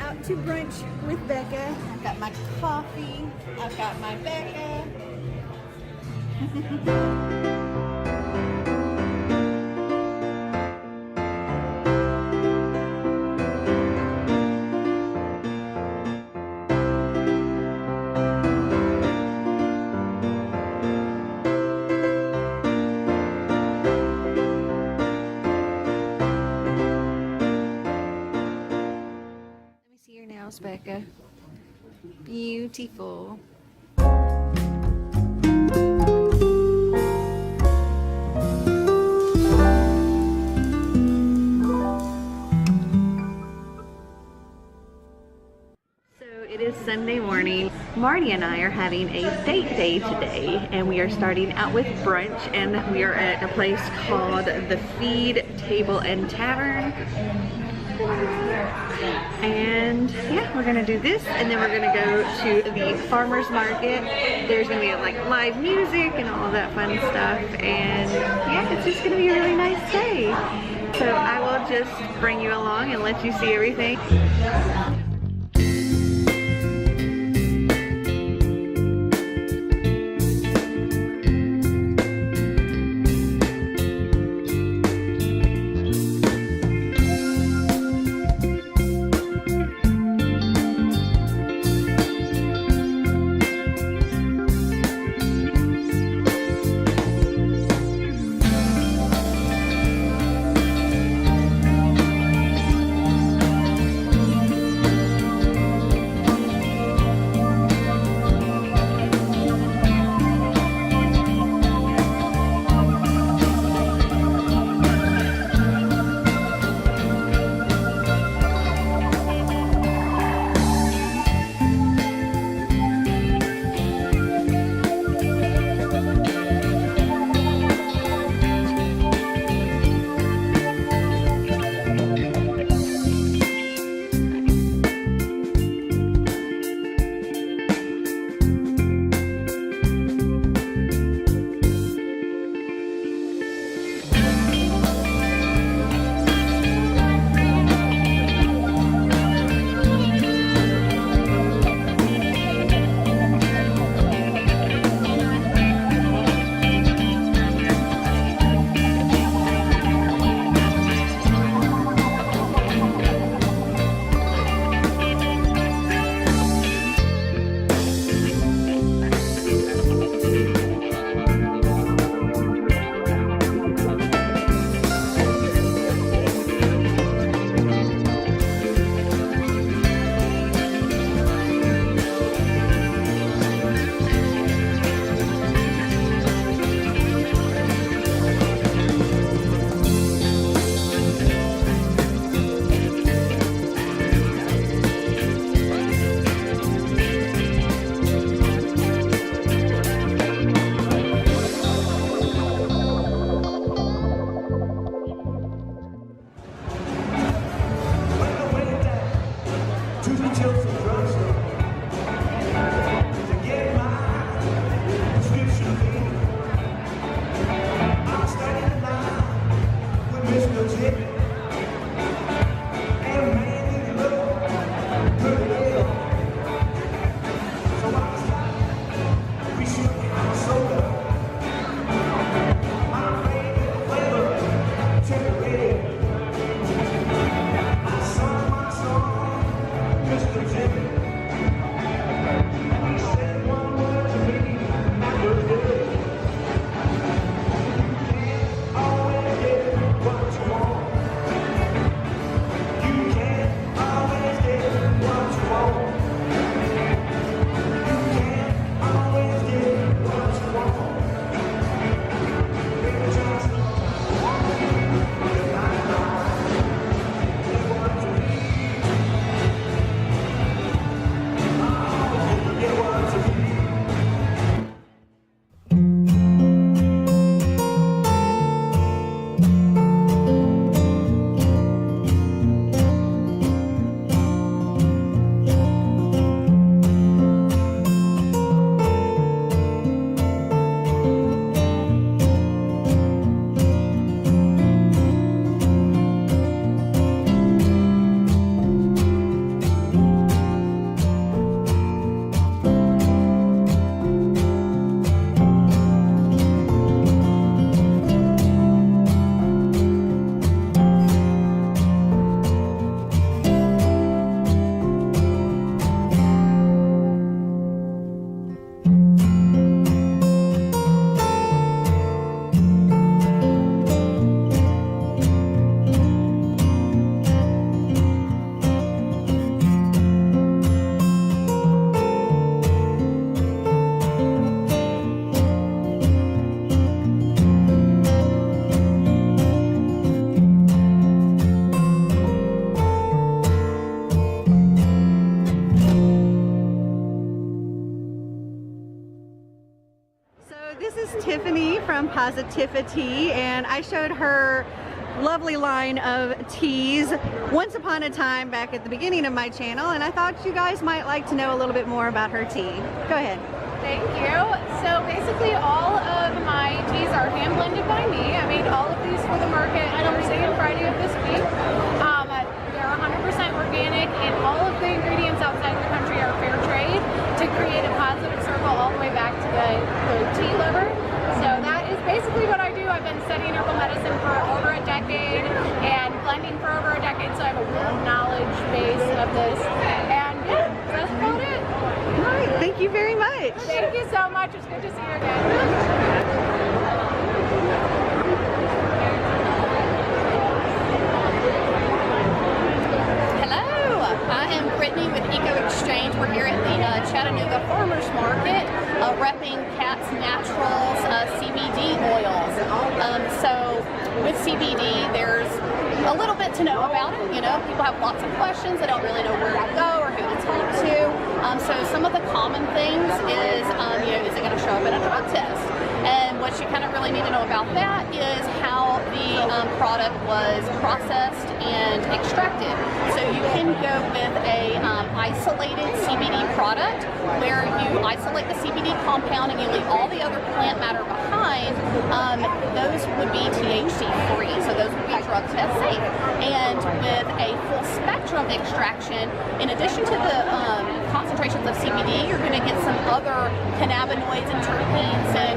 out to brunch with Becca. I've got my coffee. I've got my Becca. Becca. Beautiful. So it is Sunday morning. Marty and I are having a date day today, and we are starting out with brunch, and we are at a place called the Feed Table and Tavern. And yeah, we're gonna do this, and then we're gonna go to the farmer's market. There's gonna be like live music and all of that fun stuff, and yeah, it's just gonna be a really nice day. So I will just bring you along and let you see everything. Mr. Jimmy. from Positiffitea, and I showed her lovely line of teas once upon a time back at the beginning of my channel, and I thought you guys might like to know a little bit more about her tea. Go ahead. Thank you. So basically all of my teas are hand blended by me. I made all of these for the market Thursday and Friday of this week. They're 100% organic, and all of the ingredients outside the country are fair trade to create a positive circle all the way back to the tea liver. So that is basically what I do. I've been studying herbal medicine for over a decade and blending for over a decade, so I have a real knowledge base of this. And yeah, that's about it. All right, thank you very much. Thank you so much. It's good to see you again. I am Brittany with Eco Exchange. We're here at the Chattanooga Farmers Market, repping Cat's Naturals CBD oils. So with CBD, there's a little bit to know about it. You know, people have lots of questions. They don't really know where to go or who to talk to. So some of the common things is, you know, is it going to show up in a drug test? And what you kind of really need to know about that is how the product was processed and extracted. So you can go with a isolated CBD product where you isolate the CBD compound and you leave all the other plant matter behind. Those would be THC free, so those would be drug test safe. And with a full spectrum extraction, in addition to the concentrations of CBD, you're going to get some other cannabinoids and terpenes and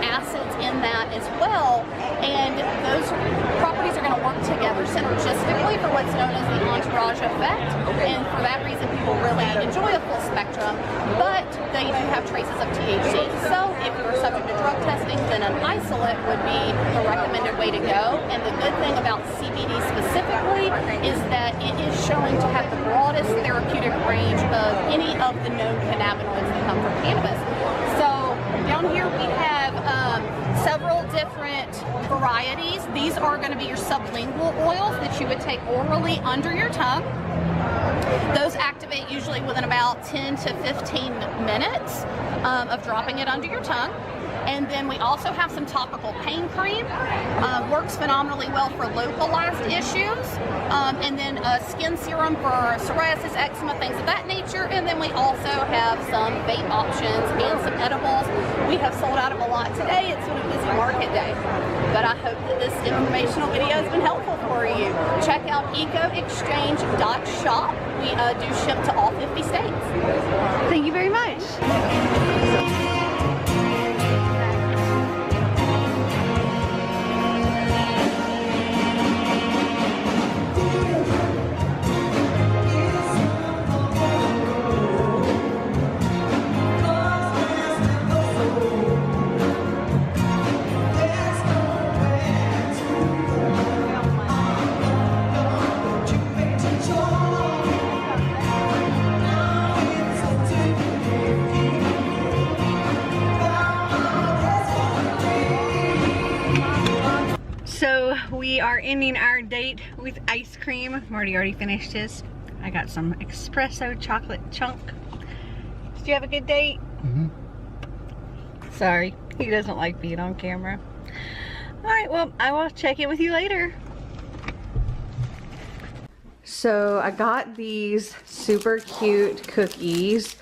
acids in that as well, and those properties are going to work together synergistically for what's known as the entourage effect, and for that reason people really enjoy a full spectrum, but they do have traces of THC. So if you're subject to drug testing, then an isolate would be the recommended way to go. And the good thing about CBD specifically is that it is showing to have the broadest therapeutic range of any of the known cannabinoids that come from cannabis. So down here we have several different varieties. These are going to be your sublingual oils that you would take orally under your tongue. Those activate usually within about 10 to 15 minutes of dropping it under your tongue. And then we also have some topical pain cream. Works phenomenally well for localized issues. And then a skin serum for psoriasis, eczema, things of that nature. And then we also have some vape options and some edibles. We have sold out of a lot today. It's been a busy market day. But I hope that this informational video has been helpful for you. Check out ecoexchange.shop. We do ship to all 50 states. Thank you very much. So we are ending our date with ice cream. Marty already finished his. I got some espresso chocolate chunk. Did you have a good date? Mm-hmm. Sorry, he doesn't like being on camera. All right, well, I will check in with you later. So I got these super cute cookies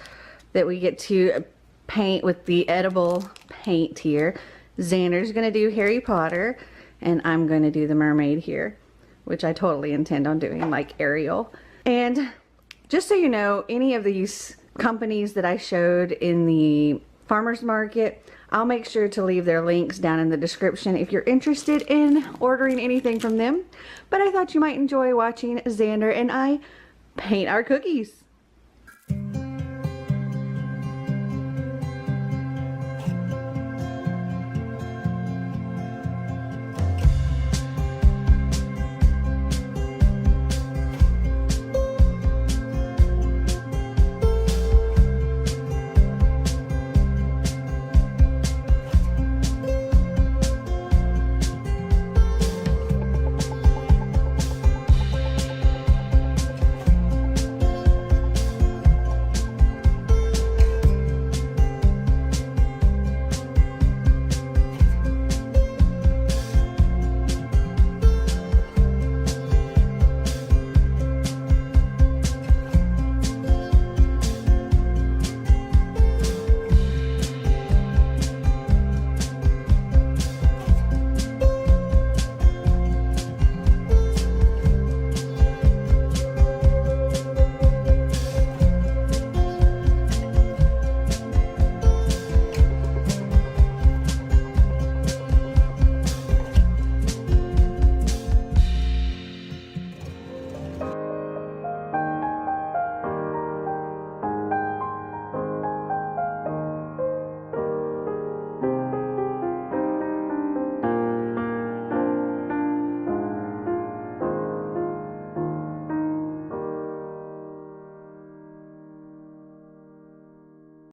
that we get to paint with the edible paint here. Xander's gonna do Harry Potter, and I'm going to do the mermaid here, which I totally intend on doing, like Ariel. And just so you know, any of these companies that I showed in the farmer's market, I'll make sure to leave their links down in the description if you're interested in ordering anything from them. But I thought you might enjoy watching Xander and I paint our cookies.